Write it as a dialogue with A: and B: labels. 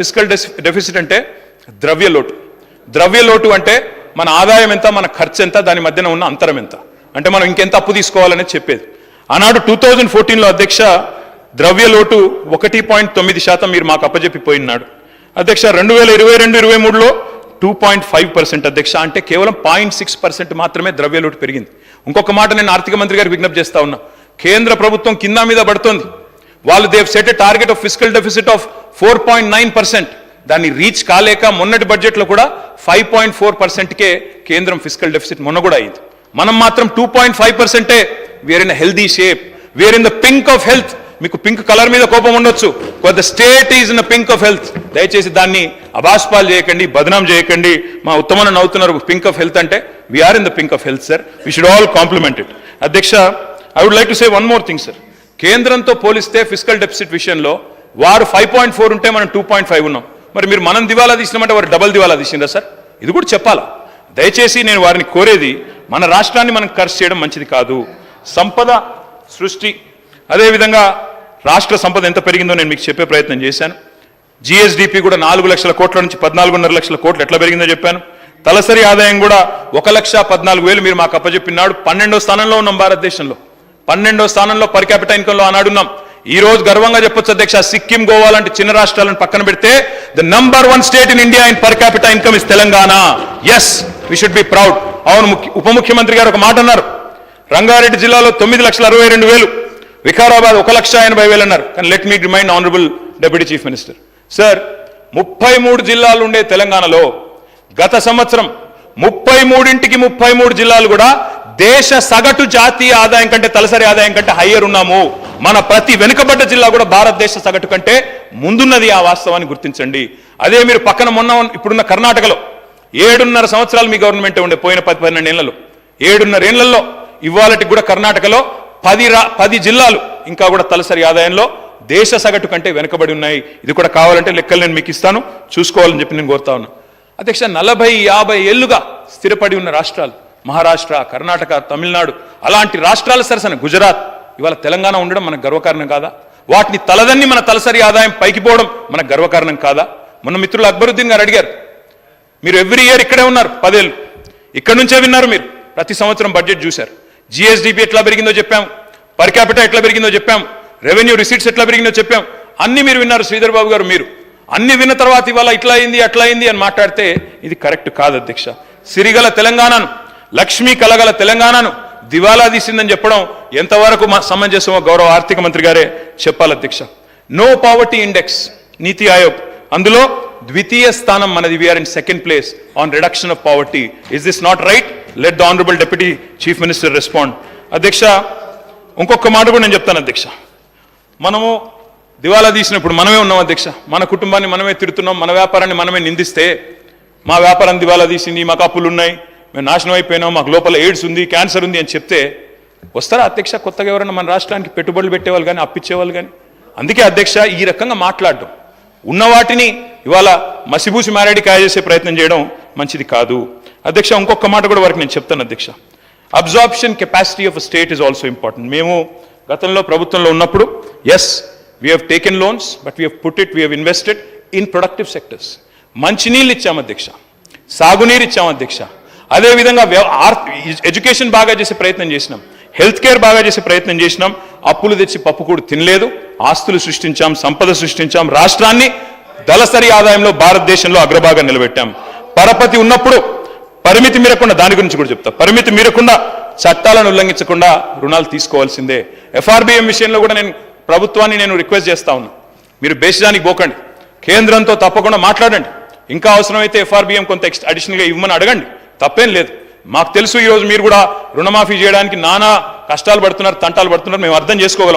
A: Fiscal deficit అంటే ద్రవ్య లోటు అంటే మన ఆదాయం ఎంత మన ఖర్చు ఎంత దాని మధ్యన ఉన్న అంతరం ఎంత అంటే మనం ఇంకెంత అప్పు తీసుకోవాలనేది చెప్పేది. ఆనాడు 2014లో అధ్యక్ష ద్రవ్య లోటు 1.9% మీరు మాకు అప్పజెప్పిపోయినాడు అధ్యక్ష. 2022-23లో 2.5% అధ్యక్ష, అంటే కేవలం 0.6% మాత్రమే ద్రవ్య లోటు పెరిగింది. ఇంకొక మాట నేను ఆర్థిక మంత్రి గారికి విజ్ఞప్తి చేస్తా ఉన్నా, కేంద్ర ప్రభుత్వం కింద మీద పడుతోంది. వాళ్ళు they've set a target of fiscal deficit of 4.9%. దాన్ని రీచ్ కాలేక మొన్నటి బడ్జెట్లో కూడా 5.4%కే కేంద్రం ఫిస్కల్ డెఫిసిట్ మొన్న కూడా అయింది. మనం మాత్రం 2.5%. We're in healthy shape, we're in the pink of health. మీకు పింక్ కలర్ మీద కోపం ఉండొచ్చు, the state is in the pink of health. దయచేసి దాన్ని అభాస్పాలు చేయకండి, బదనాం చేయకండి. మా ఉత్తమన్న నవ్వుతున్నారు పింక్ ఆఫ్ హెల్త్ అంటే. We're in the pink of health sir, we should all compliment it. అధ్యక్ష, I would like to say one more thing sir. కేంద్రంతో పోలిస్తే ఫిస్కల్ డెఫిసిట్ విషయంలో వారు 5.4 ఉంటే మనం 2.5 ఉన్నాం. మరి మీరు మనం దివాలా తీసినామంటే వారు డబల్ దివాలా తీసిందా సార్? ఇది కూడా చెప్పాలా. దయచేసి నేను వారిని కోరేది, మన రాష్ట్రాన్ని మనం ఖర్చు చేయడం మంచిది కాదు. సంపద సృష్టి, అదేవిధంగా రాష్ట్ర సంపద ఎంత పెరిగిందో నేను మీకు చెప్పే ప్రయత్నం చేశాను. జిఎస్డిపి కూడా 4 లక్షల కోట్ల నుంచి 14.5 లక్షల కోట్లు ఎట్లా పెరిగిందో చెప్పాను. తలసరి ఆదాయం కూడా 1,14,000 మీరు మాకు అప్పచెప్పినాడు. 12వ స్థానంలో ఉన్నాం భారతదేశంలో, 12వ స్థానంలో పర్ క్యాపిటల్ ఇన్కమ్లో ఆనాడున్నాం. ఈ రోజు గర్వంగా చెప్పొచ్చు అధ్యక్ష, సిక్కిం, గోవా లాంటి చిన్న రాష్ట్రాలను పక్కన పెడితే the number 1 state in India in per capital income is Telangana. Yes, we should be proud. అవును, ఉప ముఖ్యమంత్రి గారు ఒక మాట అన్నారు, రంగారెడ్డి జిల్లాలో 9,62,000, వికారాబాద్ 1,80,000 అన్నారు. కానీ let me remind honourable deputy chief minister sir, 33 జిల్లాలు ఉండే తెలంగాణలో గత సంవత్సరం 33 జిల్లాలు కూడా దేశ సగటు జాతీయ ఆదాయం కంటే, తలసరి ఆదాయం కంటే హయ్యర్ ఉన్నాము. మన ప్రతి వెనుకబడ్డ జిల్లా కూడా భారతదేశ సగటు కంటే ముందున్నది. ఆ వాస్తవాన్ని గుర్తించండి. అదే మీరు పక్కన ఇప్పుడున్న కర్ణాటకలో 7.5 సంవత్సరాలు మీ గవర్నమెంట్ ఉండే, పోయిన 10-12 ఏళ్లలో 7.5 ఏళ్లలో ఇవాళకి కూడా కర్ణాటకలో 10 జిల్లాలు ఇంకా కూడా తలసరి ఆదాయంలో దేశ సగటు కంటే వెనుకబడి ఉన్నాయి. ఇది కూడా కావాలంటే లెక్కలు నేను మీకు ఇస్తాను, చూసుకోవాలని చెప్పి నేను కోరుతా ఉన్నా. అధ్యక్ష, 40-50 ఏళ్లుగా స్థిరపడి ఉన్న రాష్ట్రాలు మహారాష్ట్ర, కర్ణాటక, తమిళనాడు, అలాంటి రాష్ట్రాల సరసన గుజరాత్, ఇవాళ తెలంగాణ ఉండడం మనకు గర్వకారణం కాదా? వాటిని తలదన్ని మన తలసరి ఆదాయం పైకి పోవడం మనకు గర్వకారణం కాదా? మొన్న మిత్రులు అక్బరుద్దీన్ గారు అడిగారు, మీరు ఎవ్రీ ఇయర్ ఇక్కడే ఉన్నారు, 10 ఏళ్ళు ఇక్కడ నుంచే విన్నారు. మీరు ప్రతి సంవత్సరం బడ్జెట్ చూశారు. జిఎస్డిపి ఎట్లా పెరిగిందో చెప్పాం, పర్ క్యాపిటల్ ఎట్లా పెరిగిందో చెప్పాం, రెవెన్యూ రిసీట్స్ ఎట్లా పెరిగిందో చెప్పాం. అన్ని మీరు విన్నారు శ్రీధర్ బాబు గారు. మీరు అన్ని విన్న తర్వాత ఇవాళ ఇట్లా అయింది అట్లా అయింది అని మాట్లాడితే ఇది కరెక్ట్ కాదు అధ్యక్ష. సిరిగల తెలంగాణను, లక్ష్మీ కలగల తెలంగాణను దివాలా తీసిందని చెప్పడం ఎంతవరకు సమంజసమో గౌరవ ఆర్థిక మంత్రి గారే చెప్పాలి అధ్యక్ష. నో పావర్టీ ఇండెక్స్, నీతి ఆయోగ్, అందులో ద్వితీయ స్థానం మనది. We are in second place on reduction of poverty. Is this not right? Let the honourable deputy chief minister respond. అధ్యక్ష, ఇంకొక మాట కూడా నేను చెప్తాను అధ్యక్ష. మనము దివాలా తీసినప్పుడు మనమే ఉన్నాం అధ్యక్ష. మన కుటుంబాన్ని మనమే తిడుతున్నాం, మన వ్యాపారాన్ని మనమే నిందిస్తే, మా వ్యాపారం దివాలా తీసింది, మాకు అప్పులు ఉన్నాయి, మేము నాశనం అయిపోయినాం, మాకు లోపల ఎయిడ్స్ ఉంది, క్యాన్సర్ ఉంది అని చెప్తే వస్తారా అధ్యక్ష కొత్తగా ఎవరైనా మన రాష్ట్రానికి పెట్టుబడులు పెట్టేవాళ్ళు కానీ, అప్పిచ్చేవాళ్ళు కానీ? అందుకే అధ్యక్ష ఈ రకంగా మాట్లాడడం, ఉన్న వాటిని ఇవాళ మసిబూసి మారేడి కాయ చేసే ప్రయత్నం చేయడం మంచిది కాదు అధ్యక్ష. ఇంకొక మాట కూడా వారికి నేను చెప్తాను అధ్యక్ష. Absorption capacity of state is also important. మేము గతంలో ప్రభుత్వంలో ఉన్నప్పుడు yes, we have taken loans, but we have put it, we have invested in productive sectors. మంచినీళ్ళు ఇచ్చాం అధ్యక్ష, సాగునీరు ఇచ్చాం అధ్యక్ష, అదేవిధంగా ఎడ్యుకేషన్ బాగా చేసే ప్రయత్నం చేసినాం, హెల్త్ కేర్ బాగా చేసే ప్రయత్నం చేసినాం. అప్పులు తెచ్చి పప్పు కూడా తినలేదు, ఆస్తులు సృష్టించాం, సంపద సృష్టించాం, రాష్ట్రాన్ని దళసరి ఆదాయంలో భారతదేశంలో అగ్రభాగం నిలబెట్టాం. పరపతి ఉన్నప్పుడు పరిమితి మీరకుండా, దాని గురించి కూడా చెప్తా, పరిమితి మీరకుండా చట్టాలను ఉల్లంఘించకుండా రుణాలు తీసుకోవాల్సిందే. ఎఫ్ఆర్బిఎం విషయంలో కూడా నేను ప్రభుత్వాన్ని రిక్వెస్ట్ చేస్తా ఉన్నా, మీరు బేసిదానికి పోకండి, కేంద్రంతో తప్పకుండా మాట్లాడండి. ఇంకా అవసరమైతే ఎఫ్ఆర్బిఎం కొంత అడిషనల్గా ఇవ్వమని అడగండి, తప్పేం లేదు. మాకు తెలుసు ఈరోజు మీరు కూడా రుణమాఫీ చేయడానికి నానా కష్టాలు పడుతున్నారు, తంటాలు పడుతున్నారు, మేము అర్థం చేసుకోగలం.